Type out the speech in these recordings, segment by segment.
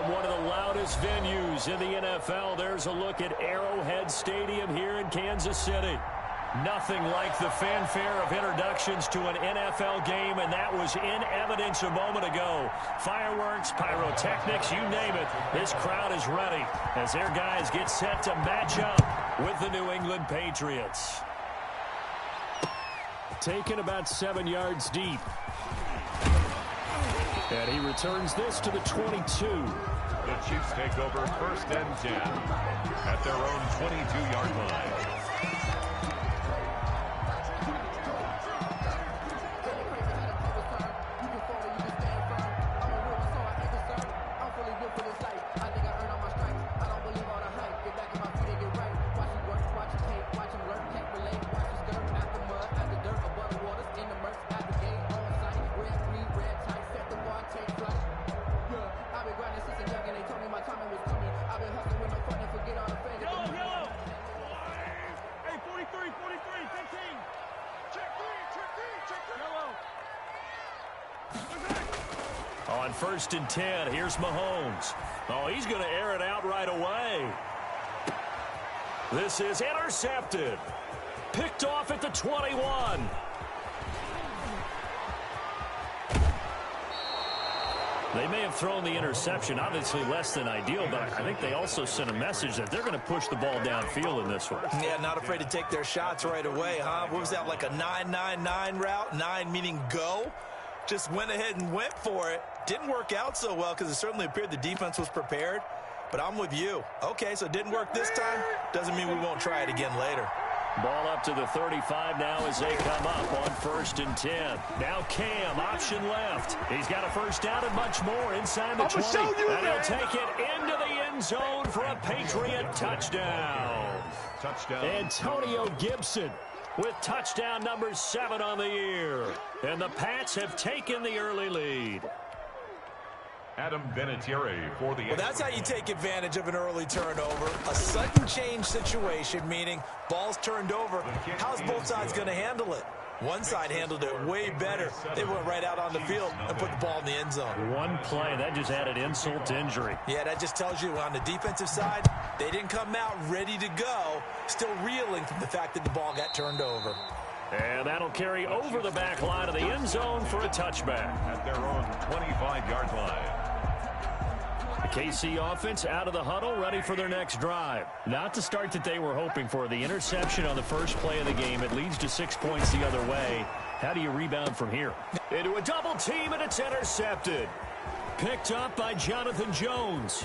one of the loudest venues in the NFL. There's a look at Arrowhead Stadium here in Kansas City. Nothing like the fanfare of introductions to an NFL game, and that was in evidence a moment ago. Fireworks, pyrotechnics, you name it. This crowd is ready as their guys get set to match up with the New England Patriots. Taken about 7 yards deep. And he returns this to the 22. The Chiefs take over 1st and 10 at their own 22-yard line. On 1st and 10, here's Mahomes. Oh, he's going to air it out right away. This is intercepted. Picked off at the 21. They may have thrown the interception, obviously less than ideal, but I think they also sent a message that they're going to push the ball downfield in this one. Yeah, not afraid to take their shots right away, huh? What was that, like a 9-9-9 route? 9 meaning go? Just went ahead and went for it. Didn't work out so well because it certainly appeared the defense was prepared. But I'm with you. Okay, so it didn't work this time. Doesn't mean we won't try it again later. Ball up to the 35 now as they come up on 1st and 10. Now Cam, option left. He's got a first down and much more inside the 20. And he'll take it into the end zone for a Patriot touchdown. Antonio Gibson with touchdown number 7 on the year. And the Pats have taken the early lead. Adam Vinatieri for the... Well, that's how you take advantage of an early turnover. A sudden change situation, meaning ball's turned over. How's both sides going to handle it? One side handled it way better. They went right out on the field and put the ball in the end zone. One play, that just added insult to injury. Yeah, that just tells you on the defensive side, they didn't come out ready to go, still reeling from the fact that the ball got turned over. And that'll carry over the back line of the end zone for a touchback. At their own 25-yard line. The KC offense out of the huddle, ready for their next drive. Not the start that they were hoping for. The interception on the first play of the game. It leads to 6 points the other way. How do you rebound from here? Into a double team, and it's intercepted. Picked up by Jonathan Jones.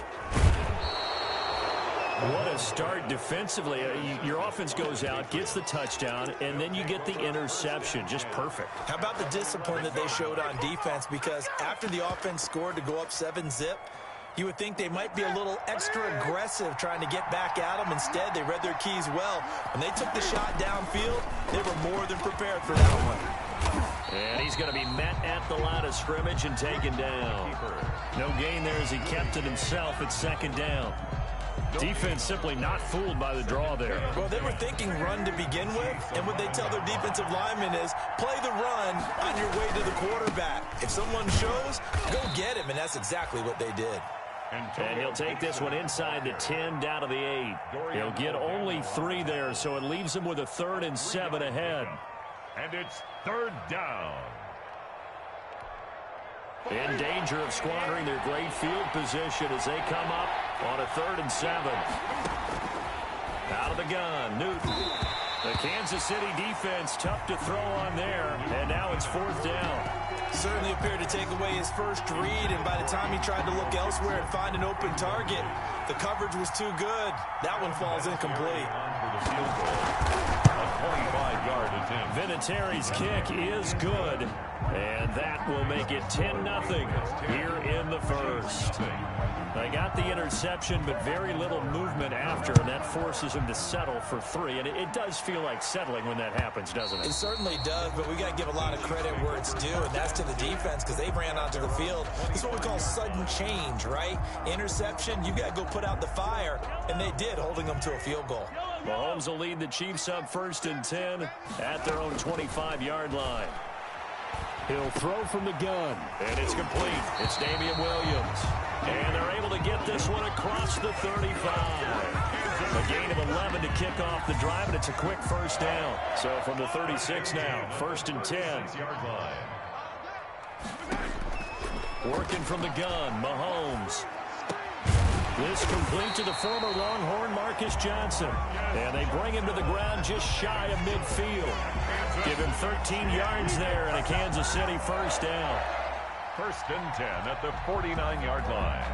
What a start defensively. Your offense goes out, gets the touchdown, and then you get the interception. Just perfect. How about the discipline that they showed on defense? Because after the offense scored to go up 7-zip, you would think they might be a little extra aggressive trying to get back at them. Instead, they read their keys well. When they took the shot downfield, they were more than prepared for that one. And he's going to be met at the line of scrimmage and taken down. No gain there as he kept it himself at 2nd down. Defense simply not fooled by the draw there. Well, they were thinking run to begin with, and what they tell their defensive linemen is play the run on your way to the quarterback. If someone shows, go get him, and that's exactly what they did. And he'll take this one inside the 10 down to the 8. He'll get only 3 there, so it leaves him with a 3rd and 7 ahead. And it's 3rd down. In danger of squandering their great field position as they come up on a 3rd and 7. Out of the gun, Newton. The Kansas City defense tough to throw on there, and now it's 4th down. Certainly appeared to take away his first read, and by the time he tried to look elsewhere and find an open target, the coverage was too good. That one falls incomplete. A 25-yard attempt. Vinatieri's kick is good, and that will make it 10-0 here in the first. They got the interception, but very little movement after, and that forces him to settle for 3. And it does feel like settling when that happens, doesn't it? It certainly does, but we got to give a lot of credit where it's due, and that's to the defense because they ran onto the field. This is what we call sudden change, right? Interception, you got to go put out the fire, and they did, holding them to a field goal. Mahomes will lead the Chiefs up 1st and 10 at their own 25-yard line. He'll throw from the gun. And it's complete. It's Damian Williams. And they're able to get this one across the 35. A gain of 11 to kick off the drive, and it's a quick first down. So from the 36 now, 1st and 10. Working from the gun, Mahomes. This complete to the former Longhorn Marcus Johnson. And they bring him to the ground just shy of midfield. Give him 13 yards there and a Kansas City first down. 1st and 10 at the 49-yard line.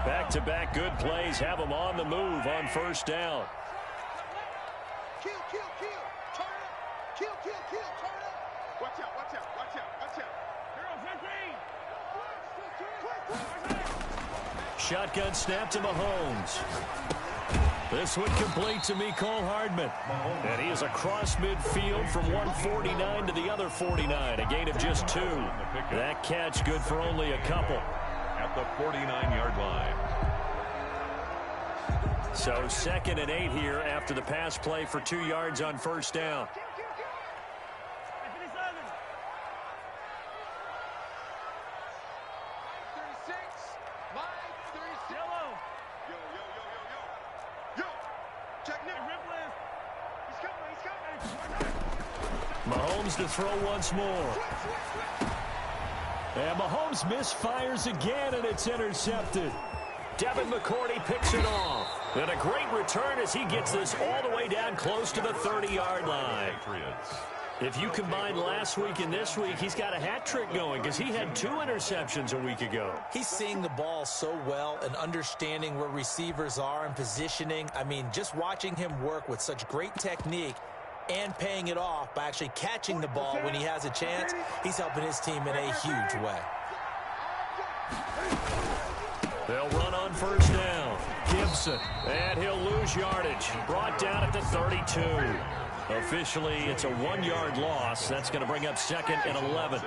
Back-to-back good plays have them on the move on first down. Kill, kill, kill. Turn up. Kill, kill, kill. Turn up. Watch out, watch out, watch out, watch out. Shotgun snap to Mahomes. This one complete to Mecole Hardman. And he is across midfield from 149 to the other 49. A gain of just 2. That catch good for only a couple. At the 49-yard line. So 2nd and 8 here after the pass play for 2 yards on first down. Mahomes to throw once more. And Mahomes misfires again, and it's intercepted. Devin McCourty picks it off. And a great return as he gets this all the way down close to the 30-yard line. If you combine last week and this week, he's got a hat trick going because he had 2 interceptions a week ago. He's seeing the ball so well and understanding where receivers are and positioning. I mean, just watching him work with such great technique and paying it off by actually catching the ball when he has a chance, he's helping his team in a huge way. They'll run on first down. Gibson, and he'll lose yardage. Brought down at the 32. Officially, it's a 1-yard loss. That's going to bring up 2nd and 11.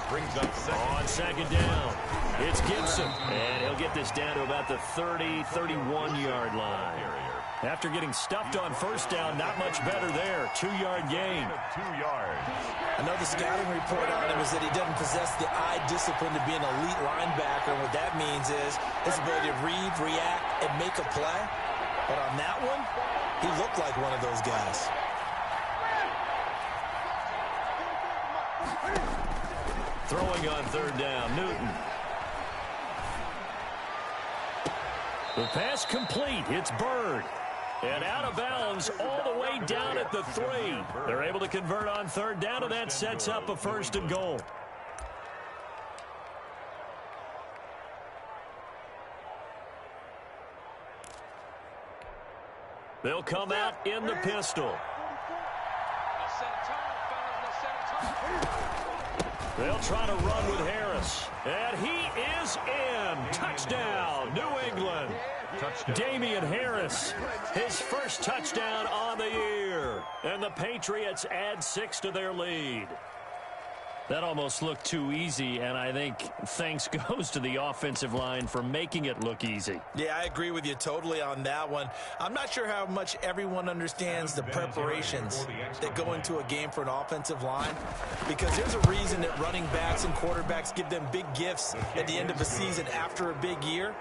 Brings up on 2nd down. It's Gibson, and he'll get this down to about the 30, 31-yard line. After getting stuffed on first down, not much better there. 2-yard gain. 2 yards. I know the scouting report on him is that he doesn't possess the eye discipline to be an elite linebacker. And what that means is his ability to read, react, and make a play. But on that one, he looked like one of those guys. Throwing on 3rd down, Newton. The pass complete. It's Bird. And out of bounds all the way down at the 3. They're able to convert on 3rd down, and that sets up a 1st and goal. They'll come out in the pistol. They'll try to run with Harris. And he is in. Touchdown, New England. Damian Harris, his first touchdown on the year. And the Patriots add 6 to their lead. That almost looked too easy, and I think thanks goes to the offensive line for making it look easy. Yeah, I agree with you totally on that one. I'm not sure how much everyone understands the preparations that go into a game for an offensive line, because there's a reason that running backs and quarterbacks give them big gifts at the end of a season after a big year.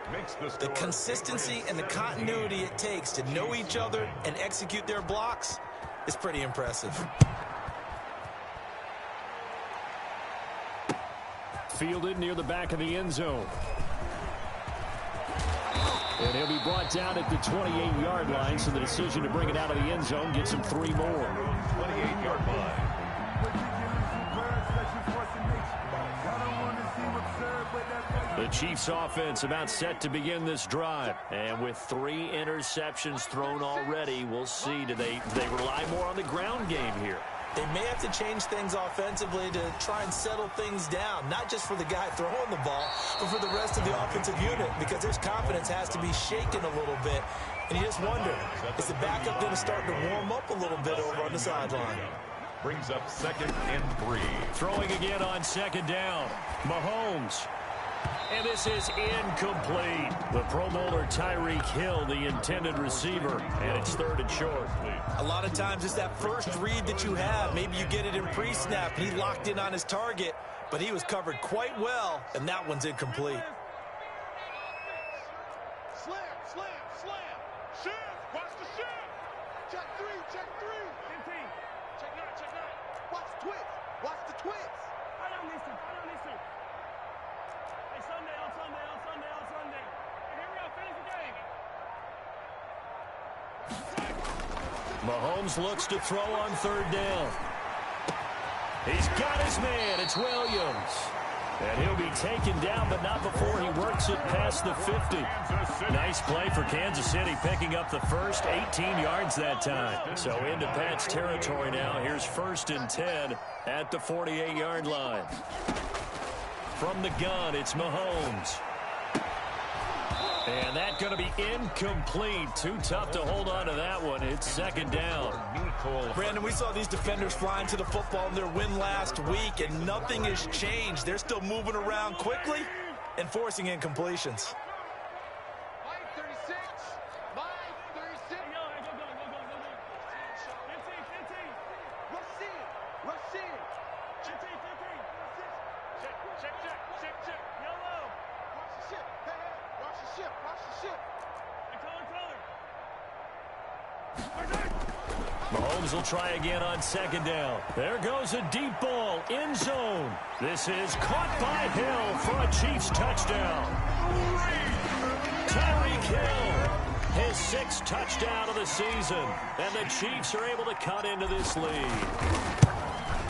The consistency and the continuity it takes to know each other and execute their blocks is pretty impressive. Fielded near the back of the end zone. And he'll be brought down at the 28-yard line, so the decision to bring it out of the end zone gets him 3 more. 28-yard line. The Chiefs offense about set to begin this drive. And with 3 interceptions thrown already, we'll see. Do they rely more on the ground game here? They may have to change things offensively to try and settle things down, not just for the guy throwing the ball, but for the rest of the offensive unit, because their confidence has to be shaken a little bit. And you just wonder, is the backup going to start to warm up a little bit over on the sideline? Brings up 2nd and 3. Throwing again on 2nd down. Mahomes. And this is incomplete. The Pro Bowler Tyreek Hill, the intended receiver, and it's 3rd and short. A lot of times it's that first read that you have. Maybe you get it in pre-snap, and he locked in on his target, but he was covered quite well, and that one's incomplete. Slam, slam, slam. Shift. Watch the shift. Check 3, check 3. 15. Check 9, check 9. Watch the twist. Watch the twist. I don't listen. Hey, Sunday. Hey, here we go. Finish the game. Mahomes looks to throw on 3rd down. He's got his man. It's Williams. And he'll be taken down, but not before he works it past the 50. Nice play for Kansas City, picking up the first 18 yards that time. So into Pat's territory now. Here's 1st and 10 at the 48-yard line. From the gun, it's Mahomes. And that's going to be incomplete. Too tough to hold on to that one. It's 2nd down. Brandon, we saw these defenders flying to the football in their win last week, and nothing has changed. They're still moving around quickly and forcing incompletions. Mike 36. Mike 36. Go. 15. Rush in. 15. Check. Yellow. Watch the ship. Hey, watch the ship. Hey, color. Mahomes will try again on 2nd down. There goes a deep ball, end zone. This is caught by Hill for a Chiefs touchdown. Tyreek Hill, his 6th touchdown of the season. And the Chiefs are able to cut into this lead.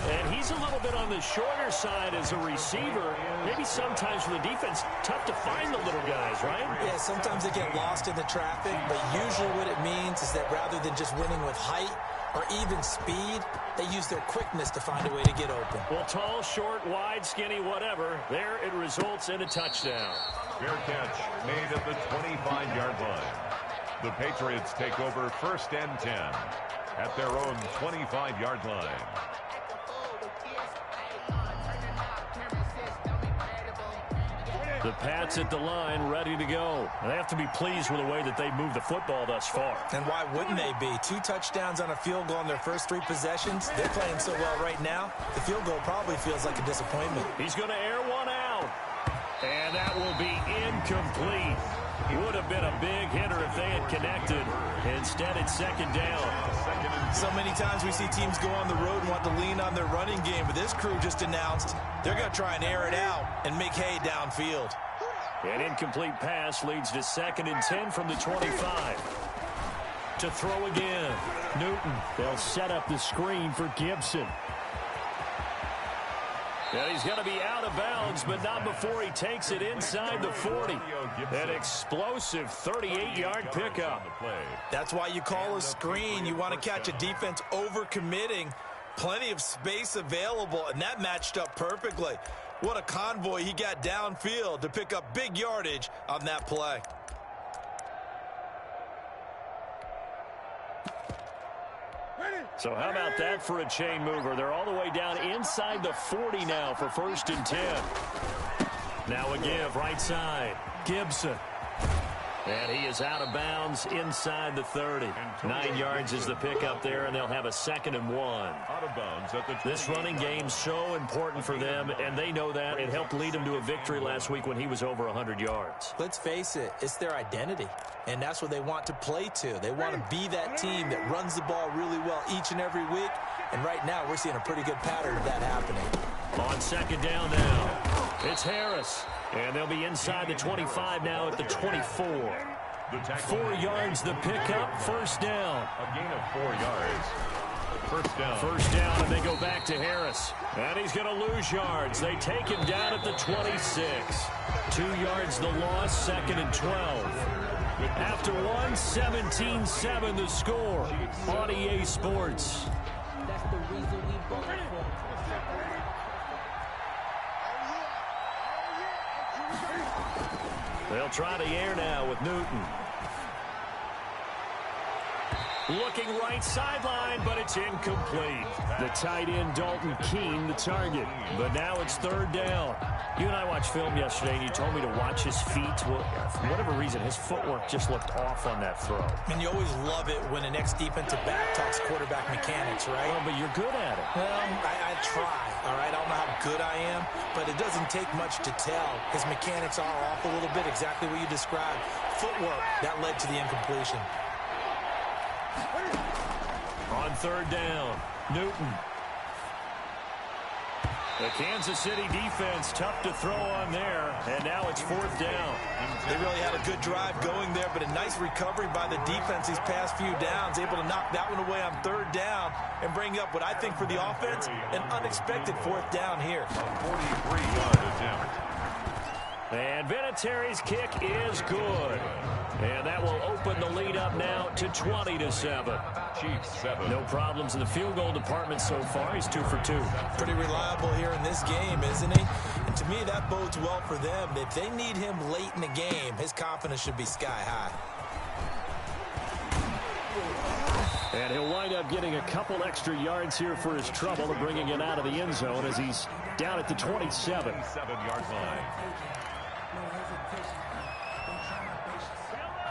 And he's a little bit on the shorter side as a receiver. Maybe sometimes for the defense, tough to find the little guys, right? Yeah, sometimes they get lost in the traffic, but usually what it means is that rather than just winning with height or even speed, they use their quickness to find a way to get open. Well, tall, short, wide, skinny, whatever. There it results in a touchdown. Fair catch made at the 25-yard line. The Patriots take over 1st and 10 at their own 25-yard line. The Pats at the line, ready to go. They have to be pleased with the way that they've moved the football thus far. And why wouldn't they be? 2 touchdowns on a field goal in their first 3 possessions. They're playing so well right now, the field goal probably feels like a disappointment. He's going to air one out. And that will be incomplete. Would have been a big hitter if they had connected. Instead, it's 2nd down. So many times we see teams go on the road and want to lean on their running game, but this crew just announced they're going to try and air it out and make hay downfield. An incomplete pass leads to 2nd and 10 from the 25. To throw again. Newton. They'll set up the screen for Gibson. And he's going to be out of bounds, but not before he takes it inside the 40. An explosive 38-yard pickup. That's why you call a screen. You want to catch a defense overcommitting. Plenty of space available, and that matched up perfectly. What a convoy he got downfield to pick up big yardage on that play. So how about that for a chain mover? They're all the way down inside the 40 now for 1st and 10. Now a give right side. Gibson. And he is out of bounds inside the 30. 9 yards is the pickup there, and they'll have a 2nd and 1. Out of bounds at the 20. This running game's so important for them, and they know that. It helped lead them to a victory last week when he was over 100 yards. Let's face it, it's their identity, and that's what they want to play to. They want to be that team that runs the ball really well each and every week, and right now we're seeing a pretty good pattern of that happening. On 2nd down now, it's Harris. And they'll be inside the 25 now at the 24. 4 yards the pickup, 1st down. A gain of 4 yards. 1st down. 1st down, and they go back to Harris. And he's going to lose yards. They take him down at the 26. 2 yards the loss, 2nd and 12. After 1, 17-7 the score on EA Sports. That's the reason we bought it for. They'll try the air now with Newton. Looking right sideline, but it's incomplete. The tight end, Dalton Keene, the target. But now it's third down. You and I watched film yesterday, and you told me to watch his feet. Well, for whatever reason, his footwork just looked off on that throw. And you always love it when an ex-defensive back talks quarterback mechanics, right? Well, but you're good at it. Well, I try, all right? I don't know how good I am, but it doesn't take much to tell. His mechanics are off a little bit, exactly what you described. Footwork, that led to the incompletion. On third down, Newton. The Kansas City defense, tough to throw on there, and now it's fourth down. They really had a good drive going there, but a nice recovery by the defense these past few downs, able to knock that one away on third down and bring up what I think for the offense, an unexpected fourth down here. A 43-yard attempt. And Vinatieri's kick is good. And that will open the lead up now to 20-7. Chiefs 7. No problems in the field goal department so far. He's 2 for 2. Pretty reliable here in this game, isn't he? And to me, that bodes well for them. If they need him late in the game, his confidence should be sky high. And he'll wind up getting a couple extra yards here for his trouble and bringing it out of the end zone as he's down at the 27. 7-yard line.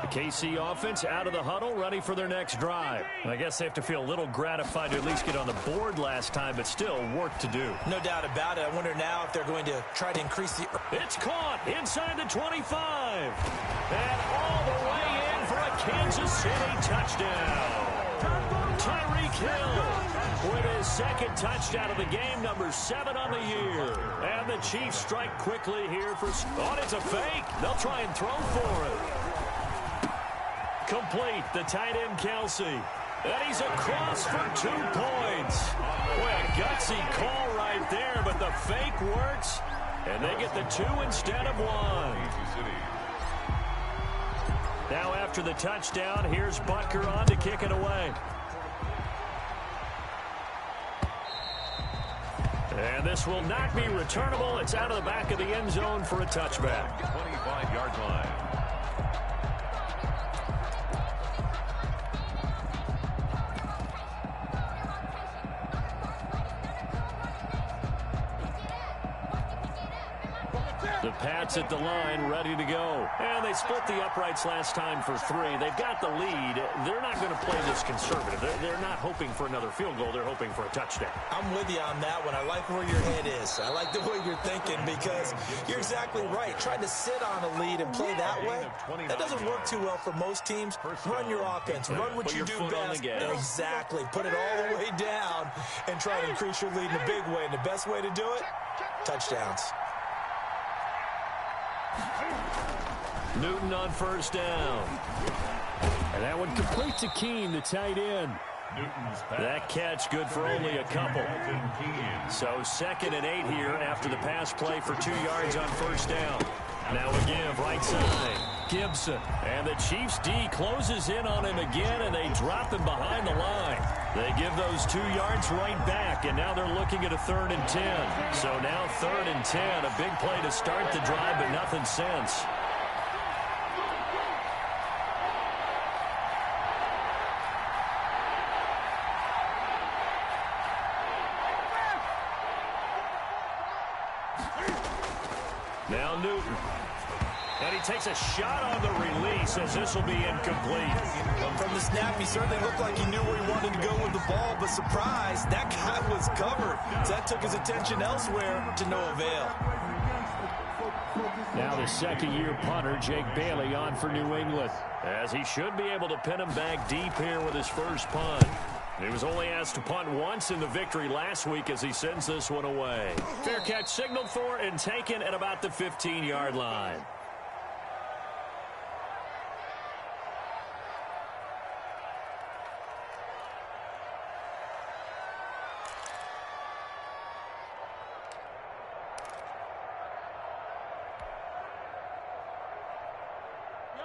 The KC offense out of the huddle, ready for their next drive. I guess they have to feel a little gratified to at least get on the board last time, but still work to do. No doubt about it. I wonder now if they're going to try to increase the... It's caught inside the 25. And all the way in for a Kansas City touchdown. Tyreek Hill with his second touchdown of the game, number 7 on the year. And the Chiefs strike quickly here for... Oh, it's a fake. They'll try and throw for it. Complete, the tight end Kelsey. And he's across for 2 points. Boy, a gutsy call right there, but the fake works. And they get the 2 instead of 1. Now after the touchdown, here's Butker on to kick it away. And this will not be returnable. It's out of the back of the end zone for a touchback. 25-yard line. The Pats at the line, ready to go. And they split the uprights last time for 3. They've got the lead. They're not going to play this conservative. They're not hoping for another field goal. They're hoping for a touchdown. I'm with you on that one. I like where your head is. I like the way you're thinking because you're exactly right. Trying to sit on a lead and play that way, that doesn't work too well for most teams. Run your offense. Run what you do best. Exactly. Put it all the way down and try to increase your lead in a big way. And the best way to do it, touchdowns. Newton on first down. And that one complete to Keene, the tight end. That catch good for only a couple. So 2nd and 8 here after the pass play for 2 yards on first down. Now a give right side. Gibson. And the Chiefs D closes in on him again, and they drop him behind the line. They give those 2 yards right back, and now they're looking at a 3rd and 10. So now 3rd and 10. A big play to start the drive, but nothing since. Now Newton. And he takes a shot on the release as this will be incomplete. From the snap, he certainly looked like he knew where he wanted to go with the ball, but surprise, that guy was covered. So that took his attention elsewhere to no avail. Now the second-year punter, Jake Bailey, on for New England, as he should be able to pin him back deep here with his first punt. He was only asked to punt once in the victory last week as he sends this one away. Fair catch signaled for and taken at about the 15-yard line.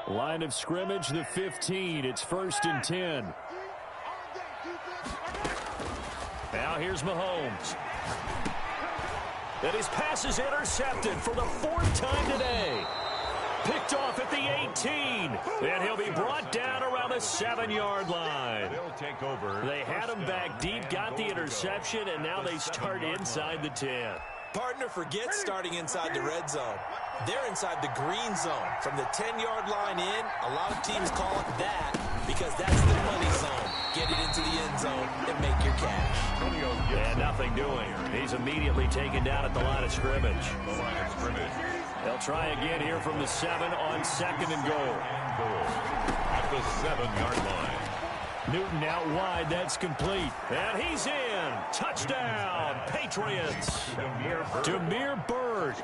Line of scrimmage, the 15. It's 1st and 10. Now here's Mahomes. And his pass is intercepted for the 4th time today. Picked off at the 18. And he'll be brought down around the the 7-yard line. They'll take over. They had him back deep, got the interception, and now they start inside the 10. Partner, forget starting inside the red zone. They're inside the green zone. From the 10-yard line in, a lot of teams call it that because that's the money zone. Get it into the end zone and make your cash. And nothing doing. He's immediately taken down at the line of scrimmage. They'll try again here from the 7 on 2nd and goal. At the 7-yard line. Newton out wide. That's complete. And he's in. Touchdown, Patriots. Demir Bird.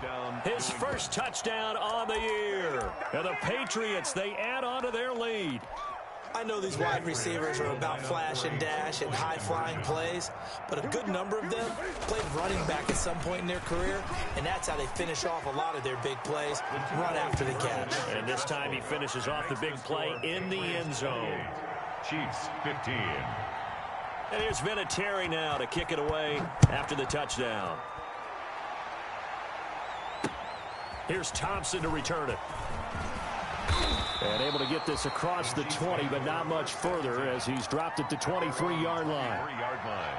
His first touchdown on the year. And the Patriots, they add on to their lead. I know these wide receivers are about flash and dash and high-flying plays, but a good number of them played running back at some point in their career, and that's how they finish off a lot of their big plays, run after the catch. And this time he finishes off the big play in the end zone. Chiefs 15. And here's Vinatieri now to kick it away after the touchdown. Here's Thompson to return it. And able to get this across the 20, but not much further as he's dropped it to 23-yard line. 3-yard line.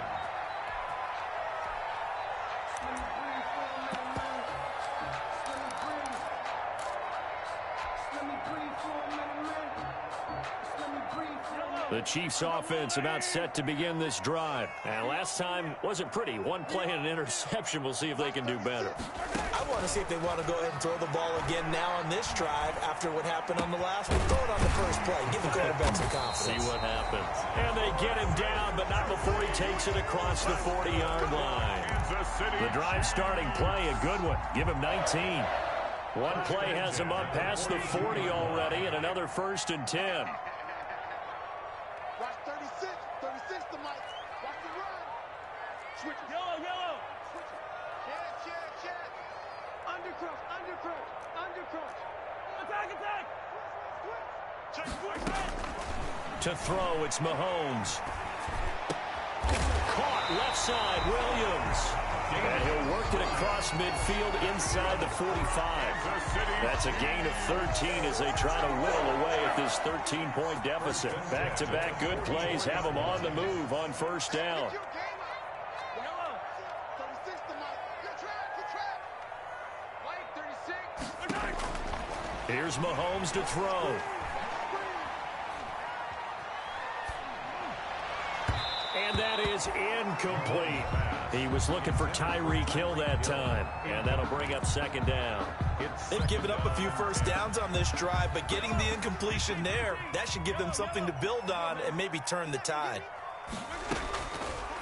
The Chiefs offense about set to begin this drive. And last time wasn't pretty. One play and an interception. We'll see if they can do better. I want to see if they want to go ahead and throw the ball again now on this drive after what happened on the last one. Throw it on the first play. Give the quarterback some confidence. See what happens. And they get him down, but not before he takes it across the 40-yard line. The drive starting play, a good one. Give him 19. One play has him up past the 40 already, and another 1st and 10. Watch 36. 36 to Mike. Watch the run. Switch it. Yellow, yellow. Switch it. Check. Undercrush. Attack. Check. Switch. To throw, it's Mahomes. Caught left side, Williams. And he'll work it across midfield inside the 45. That's a gain of 13 as they try to whittle away at this 13-point deficit. Back-to-back good plays have them on the move on 1st down. Yellow. 36 to Mike. Good track. Mike, 36. Here's Mahomes to throw. And that is incomplete. He was looking for Tyreek Hill that time. And that'll bring up 2nd down. They've given up a few first downs on this drive, but getting the incompletion there, that should give them something to build on and maybe turn the tide.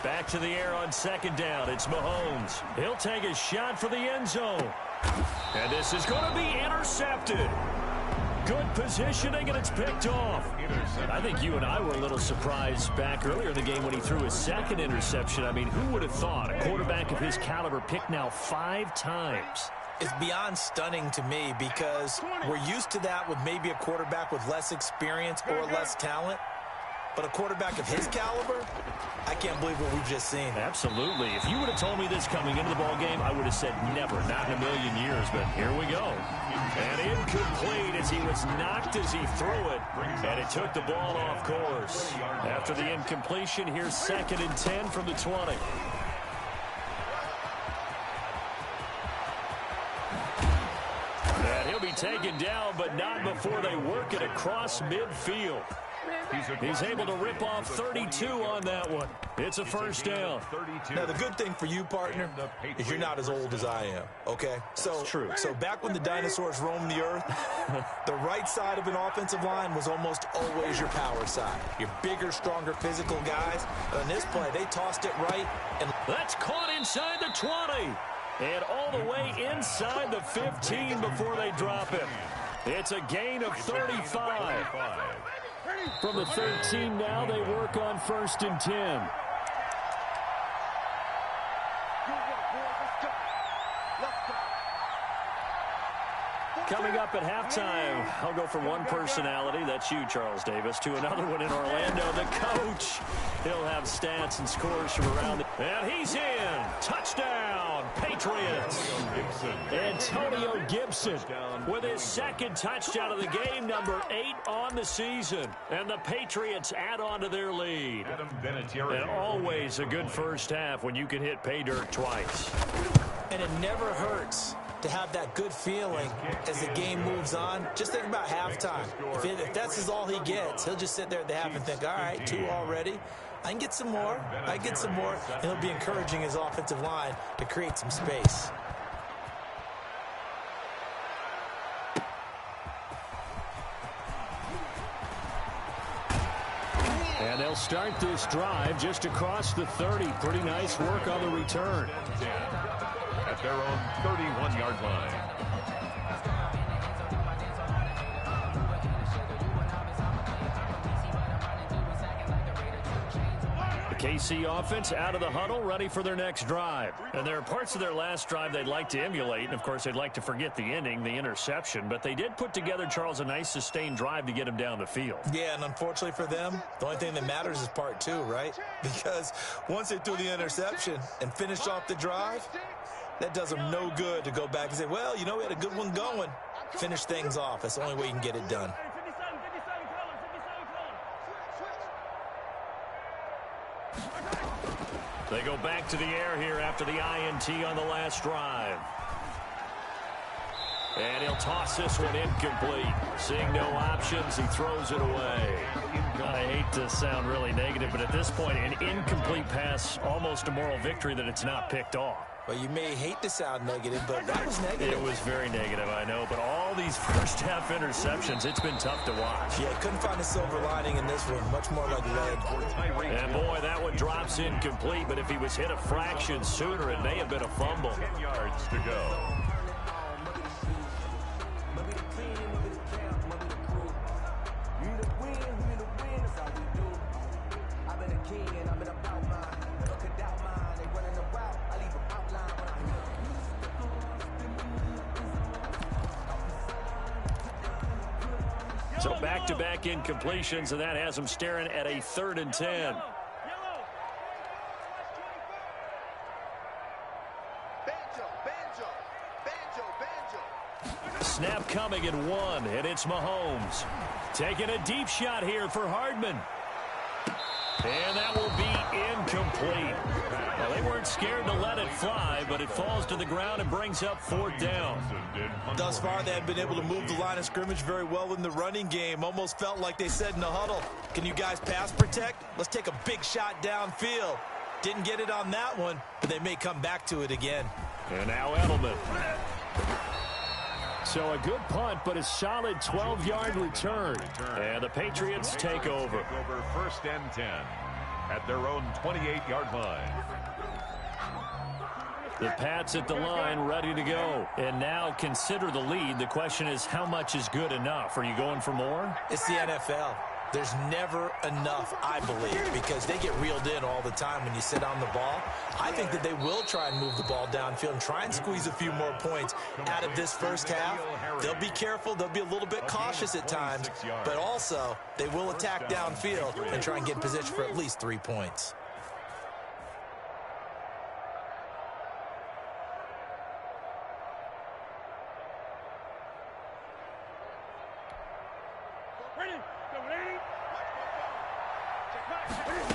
Back to the air on 2nd down. It's Mahomes. He'll take a shot for the end zone. And this is going to be intercepted. Good positioning, and it's picked off. I think you and I were a little surprised back earlier in the game when he threw his 2nd interception. I mean, who would have thought a quarterback of his caliber picked now 5 times? It's beyond stunning to me because we're used to that with maybe a quarterback with less experience or less talent. But a quarterback of his caliber, I can't believe what we've just seen. Absolutely. If you would have told me this coming into the ball game, I would have said never, not in a million years. But here we go. And incomplete as he was knocked as he threw it. And it took the ball off course. After the incompletion, here's 2nd and 10 from the 20. And he'll be taken down, but not before they work it across midfield. He's able to rip off 32 on that one. It's a 1st down. Now, the good thing for you, partner, is you're not as old as I am, okay? So, true. So back when the dinosaurs roamed the earth, the right side of an offensive line was almost always your power side. Your bigger, stronger, physical guys. And on this play, they tossed it right. And that's caught inside the 20. And all the way inside the 15 before they drop it. It's a gain of 35. From the 13 now, they work on 1st and 10. Coming up at halftime, I'll go from one personality, that's you, Charles Davis, to another one in Orlando, the coach. He'll have stats and scores from around. And he's in. Touchdown, Patriots. Antonio Gibson with his second touchdown of the game, number 8 on the season. And the Patriots add on to their lead. And always a good first half when you can hit pay dirt twice. And it never hurts to have that good feeling as the game moves on. Just think about halftime. If that's all he gets, he'll just sit there at the half and think, all right, 2 already. I can get some more. I can get some more. And he'll be encouraging his offensive line to create some space. And they'll start this drive just across the 30. Pretty nice work on the return. At their own 31-yard line. The KC offense out of the huddle, ready for their next drive. And there are parts of their last drive they'd like to emulate, and of course they'd like to forget the ending, the interception, but they did put together, Charles, a nice sustained drive to get him down the field. Yeah, and unfortunately for them, the only thing that matters is part 2, right? Because once they threw the interception and finished off the drive, that does them no good to go back and say, well, you know, we had a good one going. Finish things off. That's the only way you can get it done. They go back to the air here after the INT on the last drive. And he'll toss this one incomplete. Seeing no options, he throws it away. I hate to sound really negative, but at this point, an incomplete pass, almost a moral victory that it's not picked off. Well, you may hate to sound negative, but that was negative. It was very negative, I know. But all these first-half interceptions, it's been tough to watch. Yeah, couldn't find a silver lining in this one. Much more like lead. And, boy, that one drops incomplete. But if he was hit a fraction sooner, it may have been a fumble. 10 yards to go. So back-to-back incompletions, and that has them staring at a 3rd and 10. Snap coming at 1, and it's Mahomes. Taking a deep shot here for Hardman. And that will be incomplete. Well, they weren't scared to let it fly, but it falls to the ground and brings up 4th down. Thus far, they have been able to move the line of scrimmage very well in the running game. Almost felt like they said in the huddle, can you guys pass protect? Let's take a big shot downfield. Didn't get it on that one, but they may come back to it again. And now Edelman. So a good punt, but a solid 12-yard return. And the Patriots take over. 1st and 10 at their own 28-yard line. The Pats at the line, ready to go. And now consider the lead. The question is, how much is good enough? Are you going for more? It's the NFL. There's never enough, I believe, because they get reeled in all the time when you sit on the ball. I think that they will try and move the ball downfield and try and squeeze a few more points out of this first half. They'll be careful. They'll be a little bit cautious at times, but also they will attack downfield and try and get in position for at least 3 points.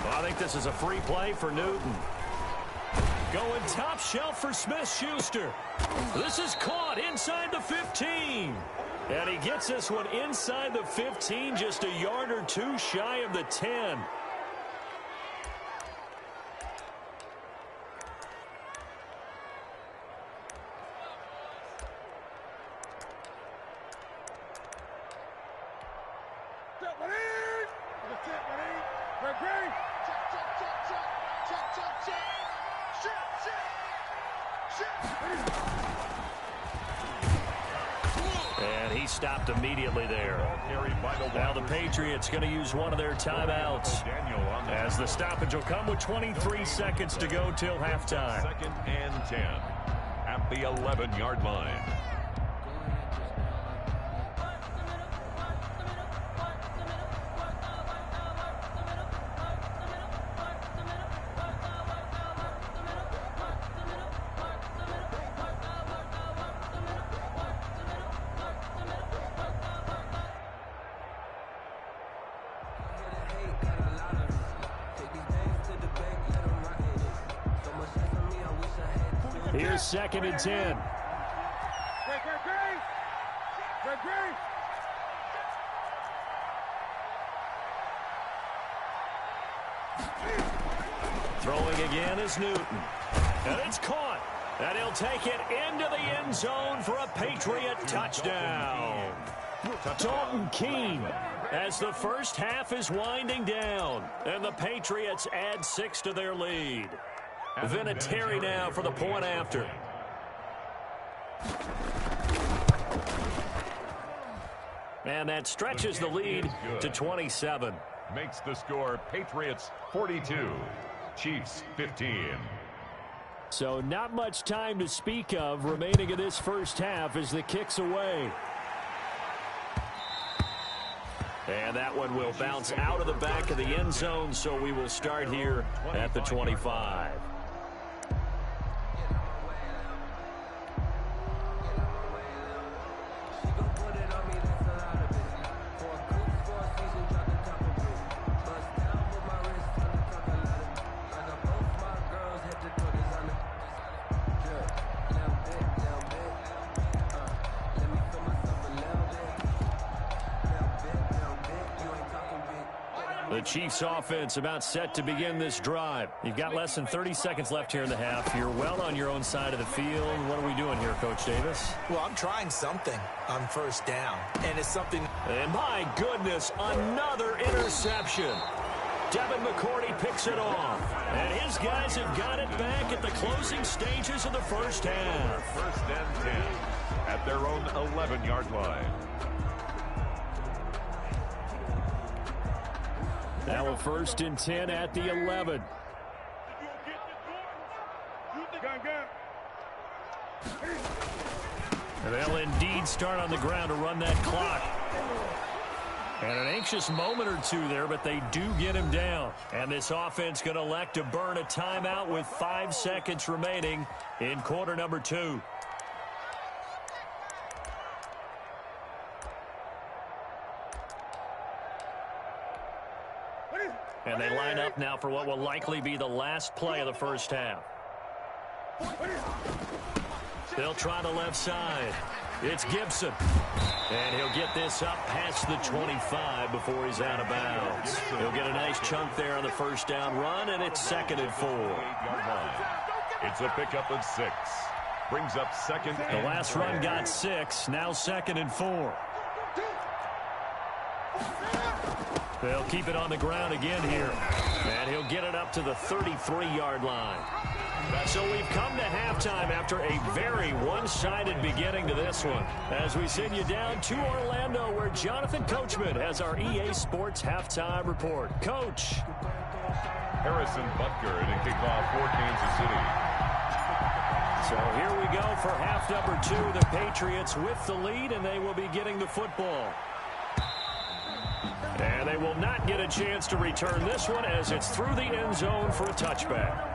I think this is a free play for Newton. Going top shelf for Smith-Schuster. This is caught inside the 15. And he gets this one inside the 15, just a yard or 2 shy of the 10. And he stopped immediately there. Now the Patriots going to use one of their timeouts as the stoppage will come with 23 seconds to go till halftime. 2nd and 10 at the 11-yard line. Here's 2nd and 10. Throwing again is Newton. And it's caught. And he'll take it into the end zone for a Patriot touchdown. Dalton Keene, as the first half is winding down. And the Patriots add 6 to their lead. Vinatieri now for the point after. And that stretches the lead to 27. Makes the score Patriots 42, Chiefs 15. So not much time to speak of remaining in this first half as the kick's away. And that one will bounce out of the back of the end zone, so we will start here at the 25. The Chiefs offense about set to begin this drive. You've got less than 30 seconds left here in the half. You're well on your own side of the field. What are we doing here, Coach Davis? Well, I'm trying something on first down, and it's something. And my goodness, another interception. Devin McCourty picks it off. And his guys have got it back at the closing stages of the first half. 1st and 10 at their own 11-yard line. Now a 1st and 10 at the 11. And they'll indeed start on the ground to run that clock. And an anxious moment or two there, but they do get him down. And this offense going to elect to burn a timeout with 5 seconds remaining in quarter number 2. And they line up now for what will likely be the last play of the first half. They'll try the left side. It's Gibson. And he'll get this up past the 25 before he's out of bounds. He'll get a nice chunk there on the first down run, and it's 2nd and 4. It's a pickup of 6. Brings up 2nd and The last run got 6. Now 2nd and 4. They'll keep it on the ground again here. And he'll get it up to the 33-yard line. So we've come to halftime after a very one-sided beginning to this one. As we send you down to Orlando, where Jonathan Coachman has our EA Sports halftime report. Coach. Harrison Butker in a kickoff for Kansas City. So here we go for half number 2. The Patriots with the lead, and they will be getting the football. And they will not get a chance to return this one as it's through the end zone for a touchback.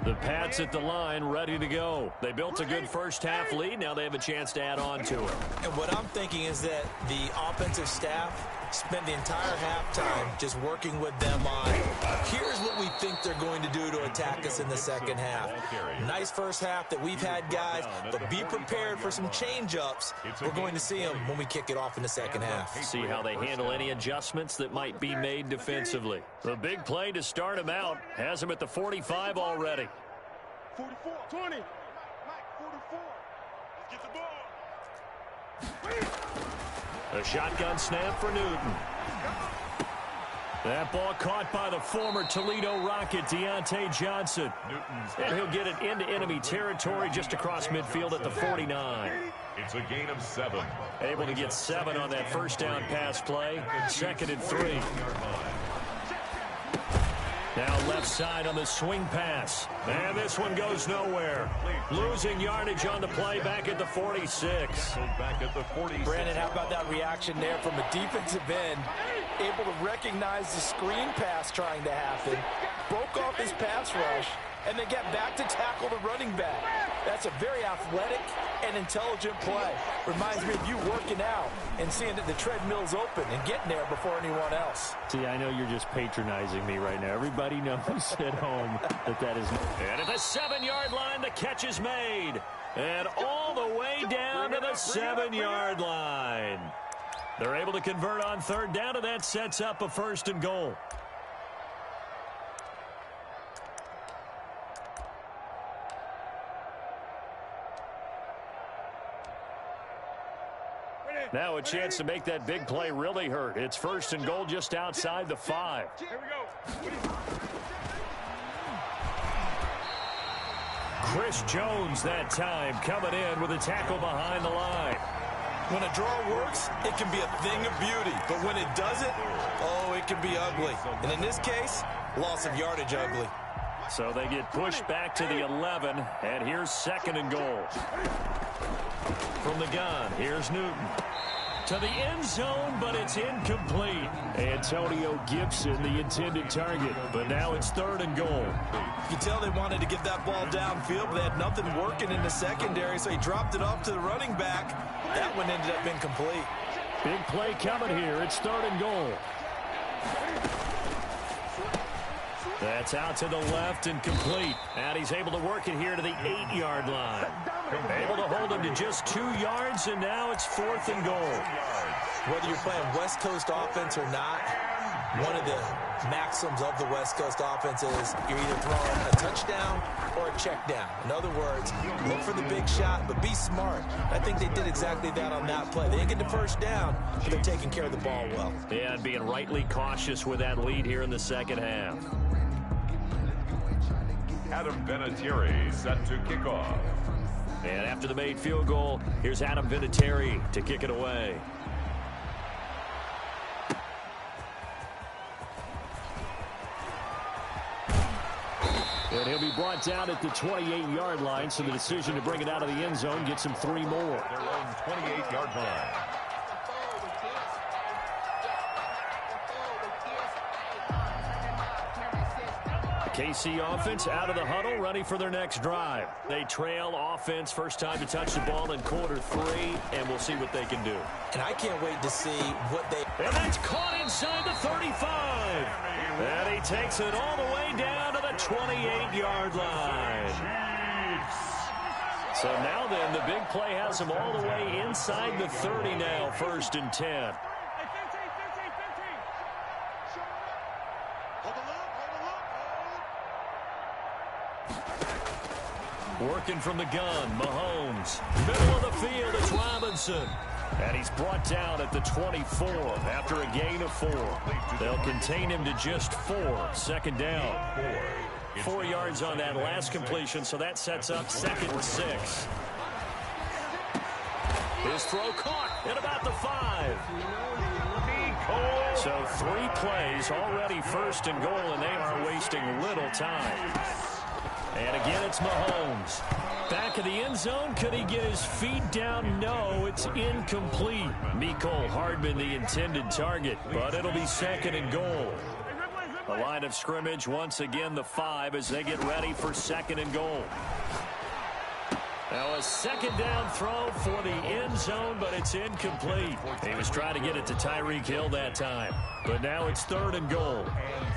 The Pats at the line, ready to go. They built a good first half lead. Now they have a chance to add on to it. And what I'm thinking is that the offensive staff spent the entire halftime just working with them on, here's what we think they're going to do to attack us in the second half. Nice first half that we've had, guys, but be prepared for some change-ups. We're going to see them when we kick it off in the second half. See how they handle any adjustments that might be made defensively. The big play to start him out has him at the 45 already. 44, 20. Mike, 44. Let's get the ball. A shotgun snap for Newton. That ball caught by the former Toledo Rocket, Deontay Johnson. And he'll get it into enemy territory just across midfield at the 49. It's a gain of 7. Able to get 7 on that first down pass play. 2nd and 3. Now left side on the swing pass. And this one goes nowhere. Losing yardage on the play back at the 46. Back at the 46. Brandon, how about that reaction there from a defensive end? Able to recognize the screen pass trying to happen. Broke off his pass rush. And then get back to tackle the running back. That's a very athletic and intelligent play. Reminds me of you working out and seeing that the treadmill's open and getting there before anyone else. See, I know you're just patronizing me right now. Everybody knows at home that is. And at the 7-yard line, the catch is made. And all the way down to the 7-yard line. They're able to convert on third down, and that sets up a 1st and goal. Now a chance to make that big play really hurt. It's 1st and goal just outside the 5. Here we go. Chris Jones that time coming in with a tackle behind the line. When a draw works, it can be a thing of beauty. But when it doesn't, oh, it can be ugly. And in this case, loss of yardage ugly. So they get pushed back to the 11, and here's 2nd and goal. From the gun, here's Newton. To the end zone, but it's incomplete. Antonio Gibson, the intended target, but now it's 3rd and goal. You can tell they wanted to get that ball downfield, but they had nothing working in the secondary, so he dropped it off to the running back. That one ended up incomplete. Big play coming here. It's 3rd and goal. That's out to the left and complete. And he's able to work it here to the 8-yard line. Able to hold him to just 2 yards, and now it's 4th and goal. Whether you're playing West Coast offense or not, one of the maxims of the West Coast offense is you're either throwing a touchdown or a check down. In other words, look for the big shot, but be smart. I think they did exactly that on that play. They didn't get the first down, but they're taking care of the ball well. Yeah, and being rightly cautious with that lead here in the second half. Adam Vinatieri set to kick off. And after the made field goal, here's Adam Vinatieri to kick it away. And he'll be brought down at the 28-yard line, so the decision to bring it out of the end zone gets him 3 more. Their own 28-yard line. KC offense out of the huddle, ready for their next drive. They trail offense, first time to touch the ball in quarter 3, and we'll see what they can do. And I can't wait to see what they... And that's caught inside the 35. And he takes it all the way down to the 28-yard line. So now then, the big play has him all the way inside the 30 now, 1st and 10. Working from the gun, Mahomes. Middle of the field, it's Robinson. And he's brought down at the 24 after a gain of 4. They'll contain him to just 4. 2nd down. 4 yards on that last completion, so that sets up 2nd and 6. His throw caught at about the 5. So 3 plays, already 1st and goal, and they are wasting little time. And again, it's Mahomes. Back of the end zone. Could he get his feet down? No, it's incomplete. Mecole Hardman, the intended target, but it'll be 2nd and goal. The line of scrimmage, once again, the 5 as they get ready for 2nd and goal. Now a 2nd down throw for the end zone, but it's incomplete. He was trying to get it to Tyreek Hill that time. But now it's 3rd and goal.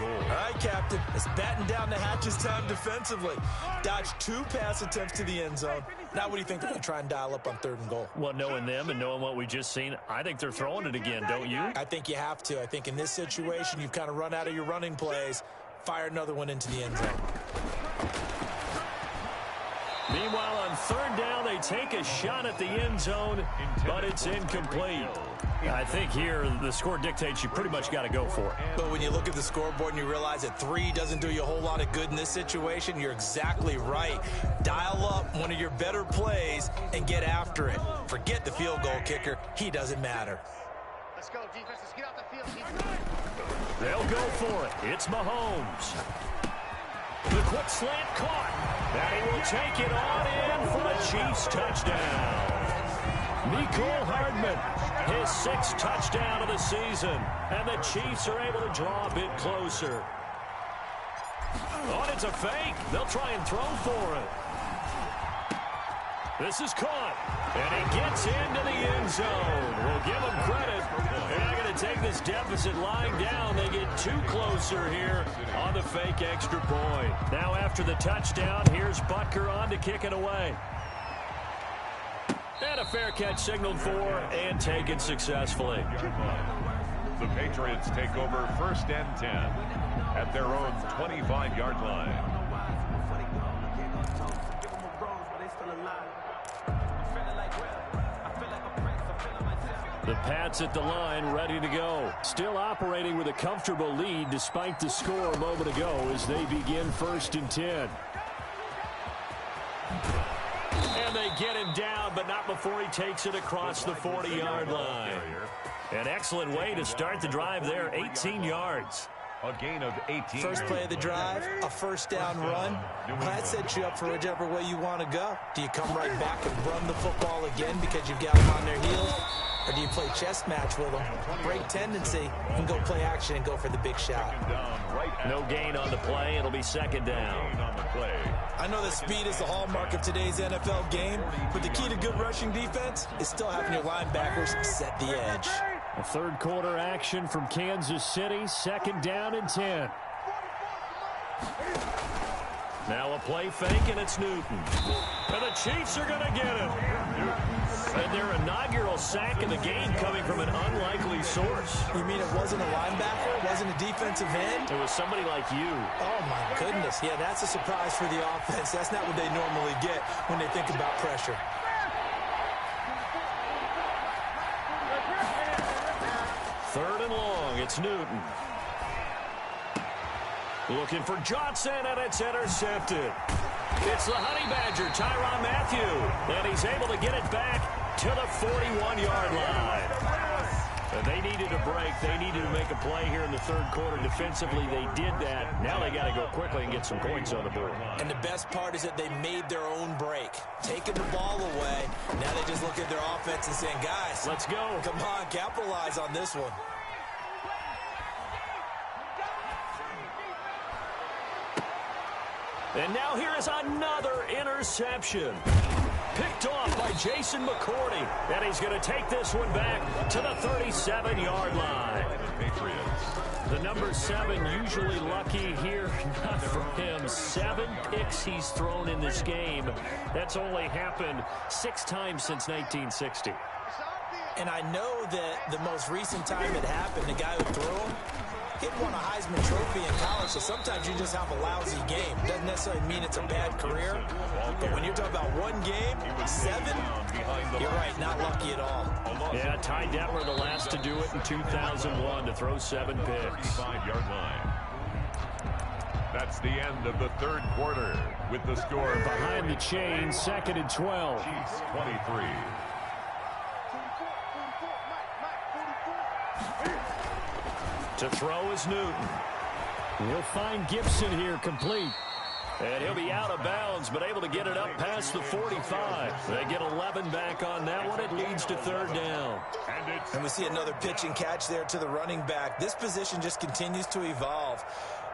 All right, Captain. It's batten down the hatches time defensively. Dodged 2 pass attempts to the end zone. Now what do you think they're going to try and dial up on 3rd and goal? Well, knowing them and knowing what we just seen, I think they're throwing it again, don't you? I think you have to. I think in this situation, you've kind of run out of your running plays. Fire another one into the end zone. Meanwhile, on 3rd down, they take a shot at the end zone, but it's incomplete. I think here the score dictates you pretty much got to go for it. But when you look at the scoreboard and you realize that 3 doesn't do you a whole lot of good in this situation, you're exactly right. Dial up one of your better plays and get after it. Forget the field goal kicker. He doesn't matter. Let's go, defense. Let's get out the field. They'll go for it. It's Mahomes. The quick slant caught. And he will take it on in for the Chiefs touchdown. Mecole Hardman, his 6th touchdown of the season. And the Chiefs are able to draw a bit closer. Oh, it's a fake. They'll try and throw for it. This is caught, and he gets into the end zone. We'll give him credit. They're not going to take this deficit lying down. They get too closer here on the fake extra point. Now after the touchdown, here's Butker on to kick it away. And a fair catch signaled for and taken successfully. The Patriots take over 1st and 10 at their own 25-yard line. The Pats at the line, ready to go. Still operating with a comfortable lead despite the score a moment ago as they begin 1st and 10. And they get him down, but not before he takes it across the 40-yard line. An excellent way to start the drive there, 18 yards. A gain of 18. First play of the drive, a first down run. That sets you up for whichever way you want to go. Do you come right back and run the football again because you've got them on their heels? Or do you play chess match with them, break tendency, and go play action and go for the big shot? No gain on the play. It'll be 2nd down. I know that speed is the hallmark of today's NFL game, but the key to good rushing defense is still having your linebackers set the edge. A third quarter action from Kansas City, 2nd down and 10. Now a play fake, and it's Newton. And the Chiefs are going to get it. And their inaugural sack of the game coming from an unlikely source. You mean it wasn't a linebacker? It wasn't a defensive end? It was somebody like you. Oh, my goodness. Yeah, that's a surprise for the offense. That's not what they normally get when they think about pressure. Third and long, it's Newton. Looking for Johnson, and it's intercepted. It's the Honey Badger, Tyrann Mathieu, and he's able to get it back to the 41-yard line. And they needed a break. They needed to make a play here in the third quarter. Defensively, they did that. Now they got to go quickly and get some points on the board. And the best part is that they made their own break, taking the ball away. Now they just look at their offense and saying, guys, let's go. Come on, capitalize on this one. And now here is another interception. Picked off by Jason McCourty. And he's going to take this one back to the 37-yard line. The number 7 usually lucky here. Not for him. 7 picks he's thrown in this game. That's only happened 6 times since 1960. And I know that the most recent time it happened, the guy who threw him, he won a Heisman Trophy in college, so sometimes you just have a lousy game. Doesn't necessarily mean it's a bad career, but when you're talking about one game, 7, you're right, not lucky at all. Yeah, Ty Detmer, the last to do it in 2001, to throw 7 picks. 5-yard line. That's the end of the third quarter with the score. Behind the chain, 2nd and 12. Chiefs 23. To throw is Newton. We'll find Gibson here complete. And he'll be out of bounds, but able to get it up past the 45. They get 11 back on that one. It leads to 3rd down. And we see another pitch and catch there to the running back. This position just continues to evolve.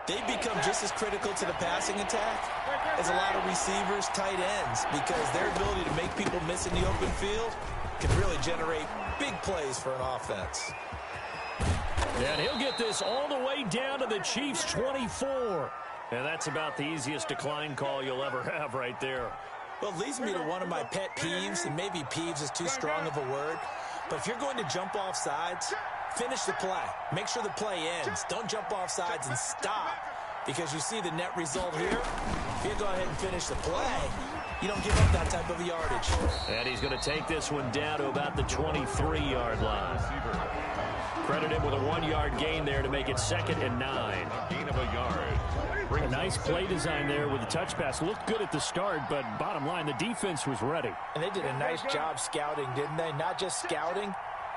They become just as critical to the passing attack as a lot of receivers, tight ends, because their ability to make people miss in the open field can really generate big plays for an offense. And he'll get this all the way down to the Chiefs' 24. And that's about the easiest decline call you'll ever have right there. Well, it leads me to one of my pet peeves, and maybe peeves is too strong of a word. But if you're going to jump off sides, finish the play. Make sure the play ends. Don't jump off sides and stop. Because you see the net result here. If you go ahead and finish the play, you don't give up that type of yardage. And he's going to take this one down to about the 23-yard line. Credit him with a 1-yard gain there to make it 2nd and 9. Gain of a yard. A nice play design there with the touch pass. Looked good at the start, but bottom line, the defense was ready. And they did a nice job scouting, didn't they? Not just scouting,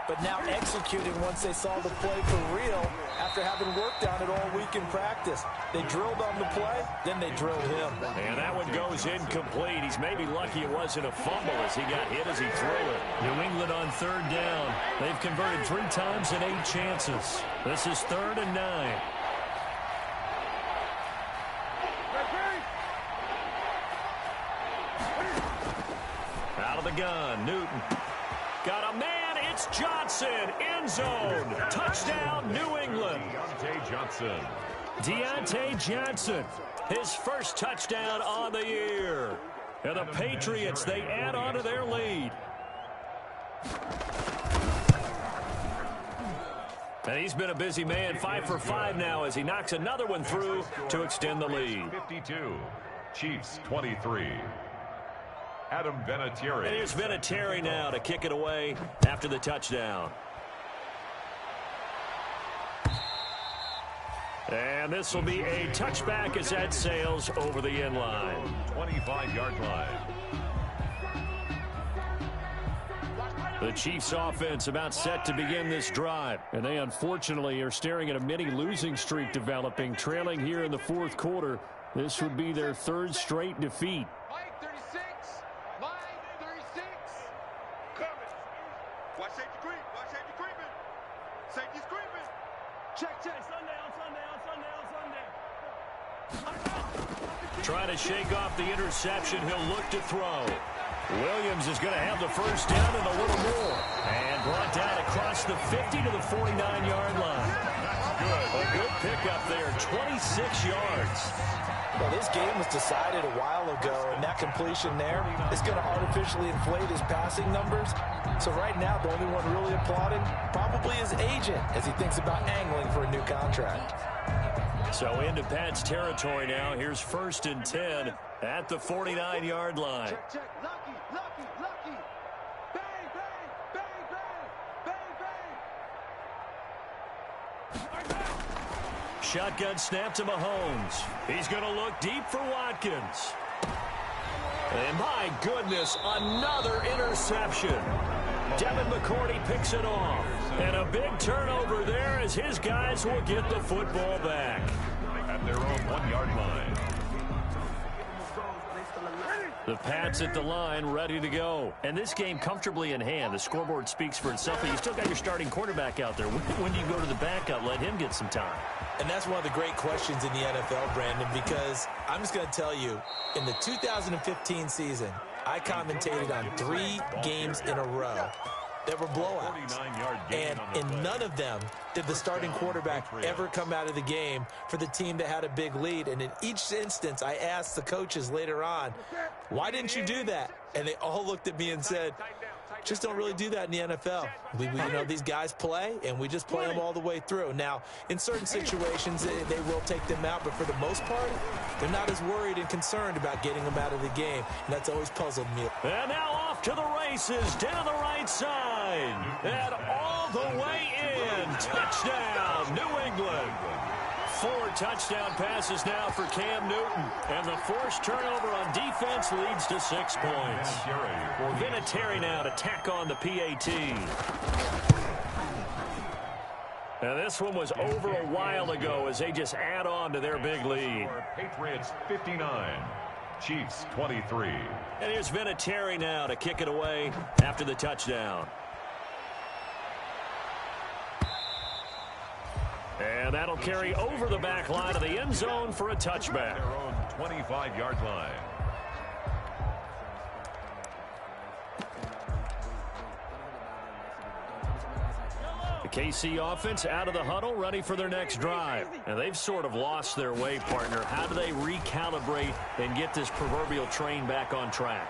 but now executing once they saw the play for real after having worked on it all week in practice. They drilled on the play, then they drilled him. And that one goes incomplete. He's maybe lucky it wasn't a fumble as he got hit as he threw it. New England on 3rd down. They've converted 3 times in 8 chances. This is 3rd and 9. Out of the gun, Newton. Got a man, it's Johnson, end zone. Touchdown, New England. Deontay Johnson, his first touchdown on the year. And the Patriots, they add on to their lead. And he's been a busy man, 5 for 5 now as he knocks another one through to extend the lead. 52, Chiefs 23. Adam Vinatieri. And here's Vinatieri now to kick it away after the touchdown. And this will be a touchback as that sails over the end line. 25-yard line. The Chiefs offense about set to begin this drive. And they unfortunately are staring at a mini losing streak developing, trailing here in the fourth quarter. This would be their third straight defeat. Mike 36. Mike 36. Coming. Watch safety creep. Watch safety creeping. Safety's creeping. Check. Sunday, on Sunday. Trying to shake off the interception. He'll look to throw. Williams is going to have the first down and a little more. And brought down across the 50 to the 49-yard line. A good pickup there, 26 yards. Well, this game was decided a while ago, and that completion there is going to artificially inflate his passing numbers. So right now, the only one really applauding probably his agent as he thinks about angling for a new contract. So into Pat's territory now. Here's 1st and 10 at the 49-yard line. Check. Lucky. Bang, bang. Shotgun snap to Mahomes. He's going to look deep for Watkins. And my goodness, another interception. Devin McCourty picks it off. And a big turnover there as his guys will get the football back. At their own 1-yard line. The Pats at the line, ready to go. And this game comfortably in hand. The scoreboard speaks for itself, but you still got your starting quarterback out there. When do you go to the backup? Let him get some time. And that's one of the great questions in the NFL, Brandon, because I'm just going to tell you, in the 2015 season, I commentated on 3 games in a row that were blowouts. And in none of them did the starting quarterback ever come out of the game for the team that had a big lead. And in each instance, I asked the coaches later on, why didn't you do that? And they all looked at me and said, just don't really do that in the NFL. You know, these guys play, and we just play them all the way through. Now, in certain situations, they will take them out, but for the most part, they're not as worried and concerned about getting them out of the game, and that's always puzzled me. And now off to the races, down the right side, and all the way in. Touchdown, New England. 4 touchdown passes now for Cam Newton. And the forced turnover on defense leads to 6 points. Vinatieri now to tack on the PAT. Now this one was over a while ago as they just add on to their big lead. Patriots 59, Chiefs 23. And here's Vinatieri now to kick it away after the touchdown. And that'll carry over the back line of the end zone for a touchback. Their own 25-yard line. The KC offense out of the huddle, ready for their next drive. And they've sort of lost their way, partner. How do they recalibrate and get this proverbial train back on track?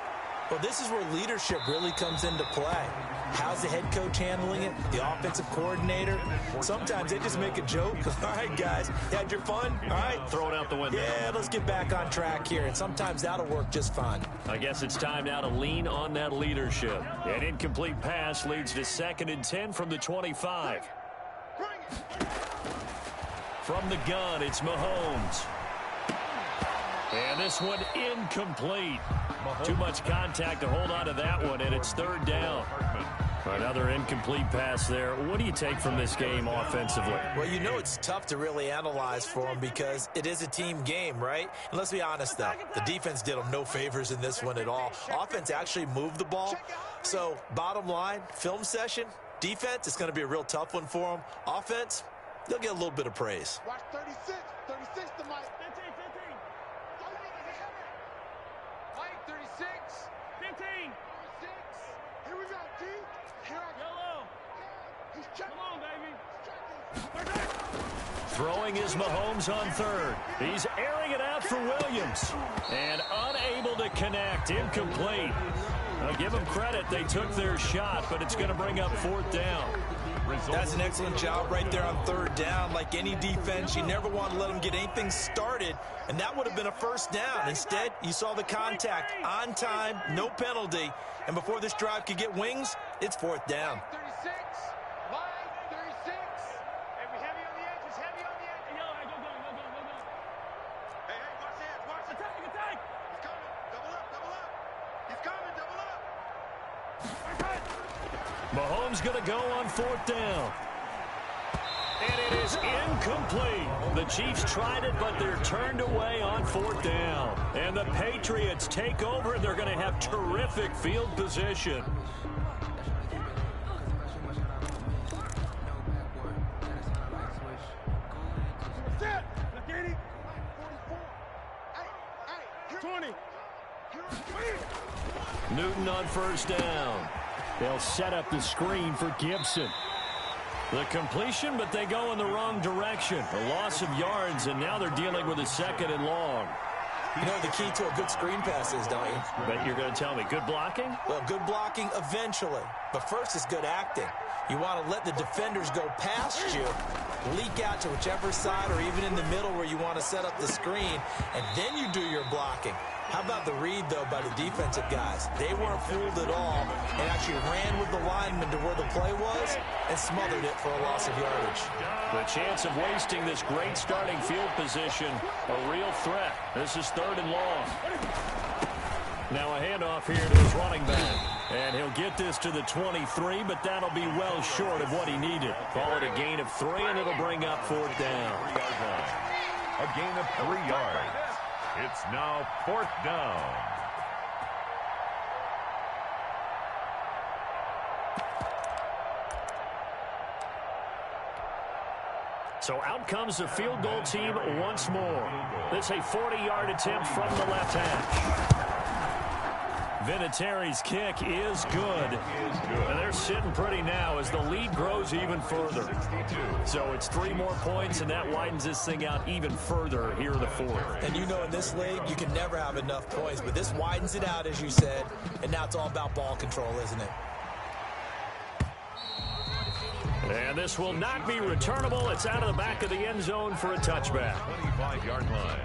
Well, this is where leadership really comes into play. How's the head coach handling it? The offensive coordinator? Sometimes they just make a joke. All right, guys, you had your fun? All right. Throw it out the window. Yeah, let's get back on track here. And sometimes that'll work just fine. I guess it's time now to lean on that leadership. An incomplete pass leads to 2nd and 10 from the 25. From the gun, it's Mahomes. And this one incomplete. Too much contact to hold on to that one, and it's 3rd down. Another incomplete pass there. What do you take from this game offensively? Well, you know it's tough to really analyze for them because it is a team game, right? And let's be honest, though. The defense did them no favors in this one at all. Offense actually moved the ball. So, bottom line, film session, defense, it's going to be a real tough one for them. Offense, they'll get a little bit of praise. Watch 36. 36 to Mike. 15. Mike 36. 15. 36. Throwing is Mahomes on third. He's airing it out for Williams. And unable to connect. Incomplete. I'll give them credit. They took their shot, but it's going to bring up fourth down. That's an excellent job right there on third down. Like any defense, you never want to let them get anything started, and that would have been a first down. Instead, you saw the contact on time, no penalty, and before this drive could get wings, it's fourth down. 36. Line 36. Hey, we heavy on the edges, heavy on the edges. Yo, go. Hey, watch the edge, watch it. Attack. He's coming. Double up. He's coming, double up. Mahomes going to go on fourth down. And it is incomplete. The Chiefs tried it, but they're turned away on fourth down. And the Patriots take over. They're going to have terrific field position. Set. Look at it. 44. Hey, 20. Newton on first down. They'll set up the screen for Gibson. The completion, but they go in the wrong direction. A loss of yards, and now they're dealing with a second and long. You know what the key to a good screen pass is, don't you? But you're going to tell me, good blocking? Well, good blocking eventually. But first is good acting. You want to let the defenders go past you, leak out to whichever side or even in the middle where you want to set up the screen, and then you do your blocking. How about the read, though, by the defensive guys? They weren't fooled at all and actually ran with the lineman to where the play was and smothered it for a loss of yardage. The chance of wasting this great starting field position, a real threat. This is third and long. Now a handoff here to his running back. And he'll get this to the 23, but that'll be well short of what he needed. Call it a gain of 3, and it'll bring up fourth down. A gain of 3 yards. It's now fourth down. So out comes the field goal team once more. This a 40-yard attempt from the left hash. Vinatieri's kick is good. And they're sitting pretty now as the lead grows even further. So it's 3 more points, and that widens this thing out even further here in the fourth. And you know in this league, you can never have enough points. But this widens it out, as you said. And now it's all about ball control, isn't it? And this will not be returnable. It's out of the back of the end zone for a touchback. 25-yard line.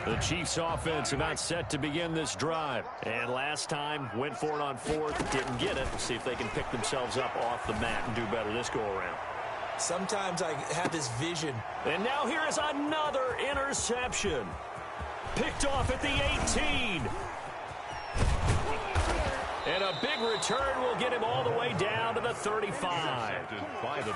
The Chiefs offense about set to begin this drive. And last time, went for it on fourth, didn't get it. See if they can pick themselves up off the mat and do better this go-around. Sometimes I have this vision. And now here is another interception. Picked off at the 18. And a big return will get him all the way down to the 35.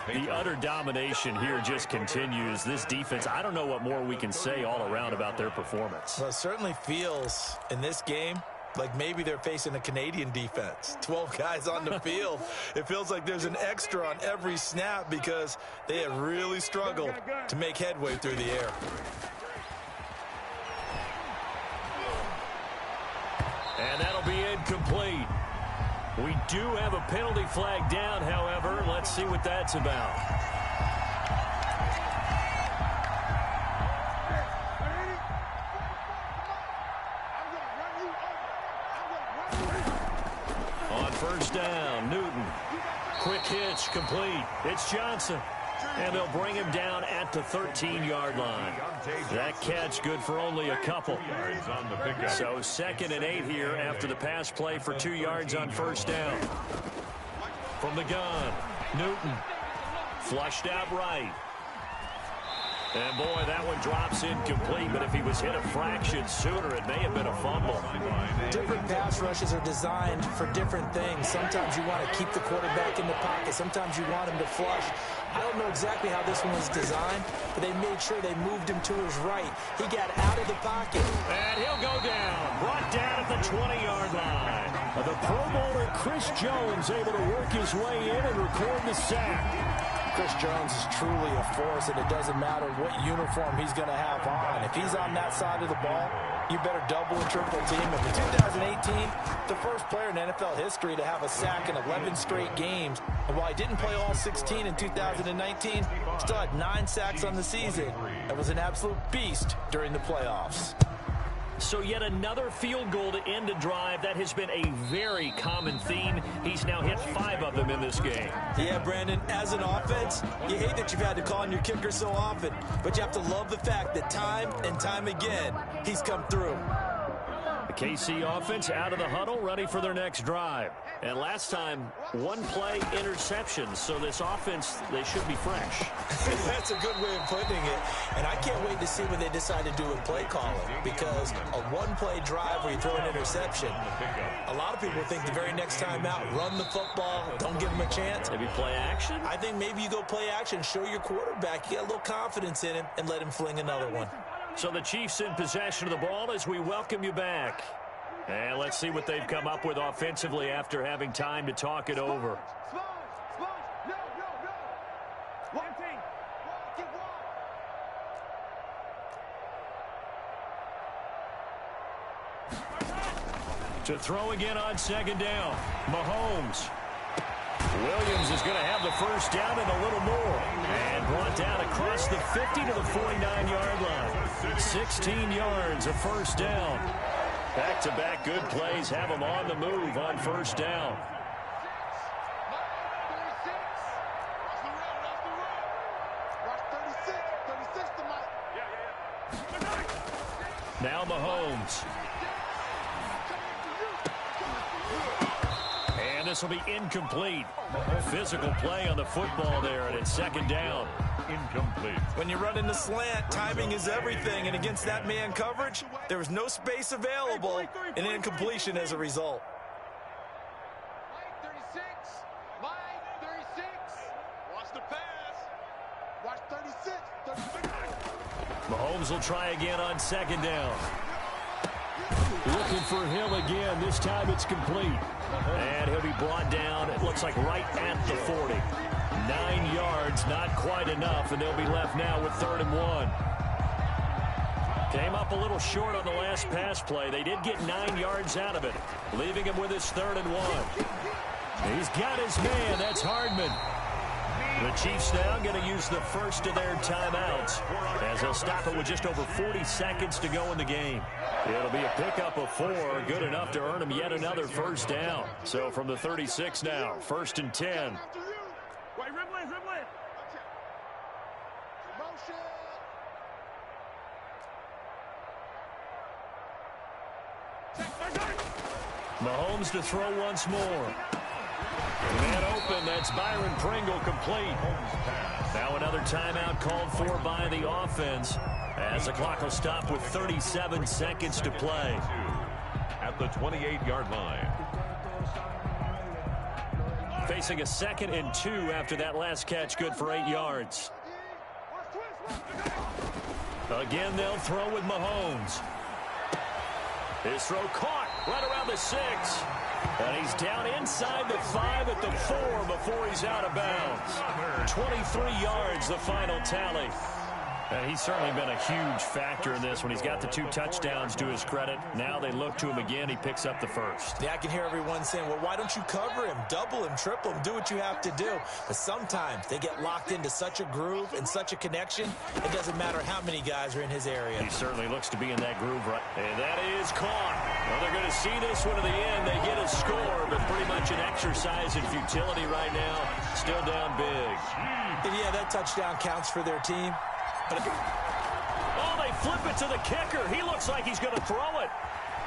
The utter domination here just continues. This defense, I don't know what more we can say all around about their performance. Well, it certainly feels in this game like maybe they're facing a Canadian defense. 12 guys on the field. It feels like there's an extra on every snap because they have really struggled to make headway through the air. And that'll be incomplete. We do have a penalty flag down, however. Let's see what that's about. On first down, Newton. Quick hitch, complete. It's Johnson. And they'll bring him down at the 13-yard line. That catch good for only a couple. So 2nd and 8 here after the pass play for 2 yards on first down. From the gun, Newton. Flushed out right. And boy, that one drops incomplete, but if he was hit a fraction sooner, it may have been a fumble. Different pass rushes are designed for different things. Sometimes you want to keep the quarterback in the pocket. Sometimes you want him to flush. I don't know exactly how this one was designed, but they made sure they moved him to his right. He got out of the pocket. And he'll go down. Brought down at the 20-yard line. The Pro Bowler Chris Jones able to work his way in and record the sack. Chris Jones is truly a force, and it doesn't matter what uniform he's going to have on. If he's on that side of the ball, you better double and triple team him. In 2018, the first player in NFL history to have a sack in 11 straight games. And while he didn't play all 16 in 2019, still had 9 sacks on the season. It was an absolute beast during the playoffs. So yet another field goal to end a drive. That has been a very common theme. He's now hit 5 of them in this game. Yeah, Brandon, as an offense, you hate that you've had to call on your kicker so often, but you have to love the fact that time and time again, he's come through. The KC offense out of the huddle, ready for their next drive. And last time, 1 play interception. So this offense, they should be fresh. That's a good way of putting it. And I can't wait to see what they decide to do with play calling, because a 1-play drive where you throw an interception, a lot of people think the very next time out, run the football, don't give them a chance. Maybe play action? I think maybe you go play action, show your quarterback you got a little confidence in him, and let him fling another one. So the Chiefs in possession of the ball as we welcome you back. And let's see what they've come up with offensively after having time to talk it over. To throw again on second down. Mahomes. Williams is going to have the first down and a little more. And brought down across the 50 to the 49-yard line. 16 yards, a first down. Back-to-back good plays have them on the move on first down. Now Mahomes. And this will be incomplete. Physical play on the football there, and it's second down. Incomplete. When you run in the slant, timing is everything, and against that man coverage, there was no space available, and incompletion as a result. Line 36. Line 36. Watch the pass. Watch 36. 36. Mahomes will try again on second down. Looking for Hill again. This time it's complete. And he'll be brought down, it looks like right at the 40. 9 yards, not quite enough, and they'll be left now with 3rd and 1. Came up a little short on the last pass play. They did get 9 yards out of it, leaving him with his 3rd and 1. He's got his man. That's Hardman. The Chiefs now going to use the first of their timeouts as they'll stop it with just over 40 seconds to go in the game. It'll be a pickup of 4, good enough to earn them yet another first down. So from the 36 now, 1st and 10. Wait, dribble it. Motion. Mahomes to throw once more. Man open, that's Byron Pringle complete. Now another timeout called for by the offense as the clock will stop with 37 seconds to play. At the 28-yard line. Facing a 2nd and 2 after that last catch, good for 8 yards. Again, they'll throw with Mahomes. His throw caught right around the 6. And he's down inside the 5 at the 4 before he's out of bounds. 23 yards, the final tally. And he's certainly been a huge factor in this when he's got the 2 touchdowns to his credit. Now they look to him again. He picks up the first. Yeah, I can hear everyone saying, well, why don't you cover him, double him, triple him, do what you have to do. But sometimes they get locked into such a groove and such a connection, it doesn't matter how many guys are in his area. He certainly looks to be in that groove, right? And that is caught. Well, they're going to see this one to the end. They get a score, but pretty much an exercise in futility right now. Still down big. And yeah, that touchdown counts for their team. Oh, they flip it to the kicker. He looks like he's going to throw it.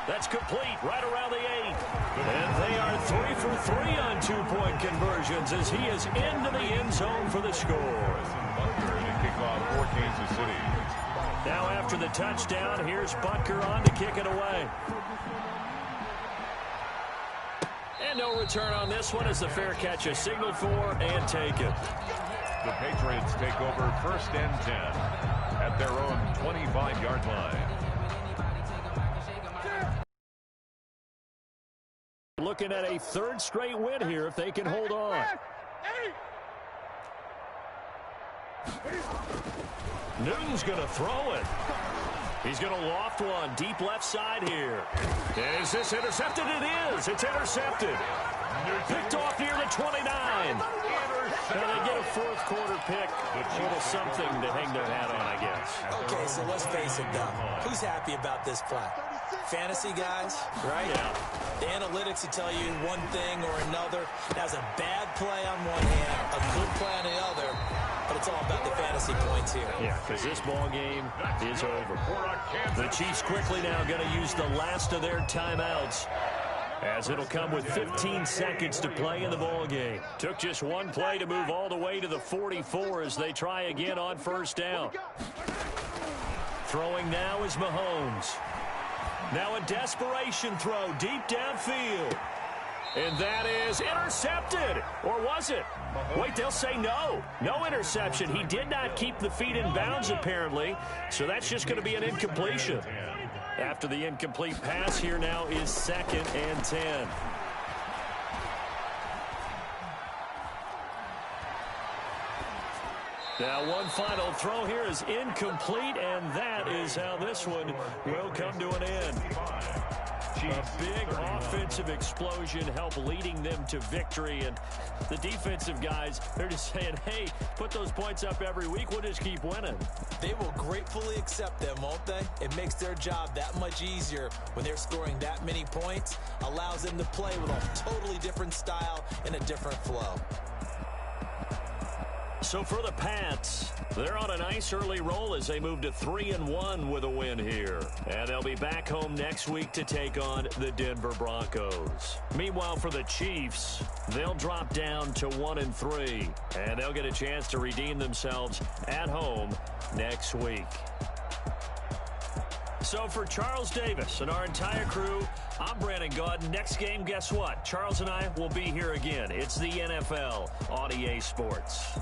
That's complete right around the 8. And they are 3 for 3 on 2-point conversions as he is into the end zone for the score. Kickoff for Kansas City. Now after the touchdown, here's Butker on to kick it away. And no return on this one as the fair catch is signaled for and taken. The Patriots take over 1st and 10 at their own 25-yard line. Looking at a 3rd straight win here if they can hold on. Newton's going to throw it. He's going to loft one deep left side here. Is this intercepted? It is. It's intercepted. Picked off near the 29. Now they get a fourth quarter pick. A little something to hang their hat on, I guess. Okay, so let's face it, though. Who's happy about this play? Fantasy guys, right? Yeah. The analytics will tell you one thing or another. That's a bad play on one hand, a good play on the other. But it's all about the fantasy points here. Yeah, because this ball game is over. The Chiefs quickly now going to use the last of their timeouts, as it'll come with 15 seconds to play in the ball game. Took just one play to move all the way to the 44 as they try again on first down. Throwing now is Mahomes. Now a desperation throw deep downfield. And that is intercepted. Or was it? Wait, they'll say no. No interception. He did not keep the feet in bounds, apparently. So that's just going to be an incompletion. After the incomplete pass, here now is 2nd and 10. Now one final throw here is incomplete, and that is how this one will come to an end. A big offensive explosion helped leading them to victory, and the defensive guys, they're just saying, hey, put those points up every week, we'll just keep winning. They will gratefully accept them, won't they? It makes their job that much easier when they're scoring that many points, allows them to play with a totally different style and a different flow. So for the Pats, they're on a nice early roll as they move to 3-1 with a win here. And they'll be back home next week to take on the Denver Broncos. Meanwhile, for the Chiefs, they'll drop down to 1-3. And they'll get a chance to redeem themselves at home next week. So for Charles Davis and our entire crew, I'm Brandon Gaudin. Next game, guess what? Charles and I will be here again. It's the NFL on EA Sports.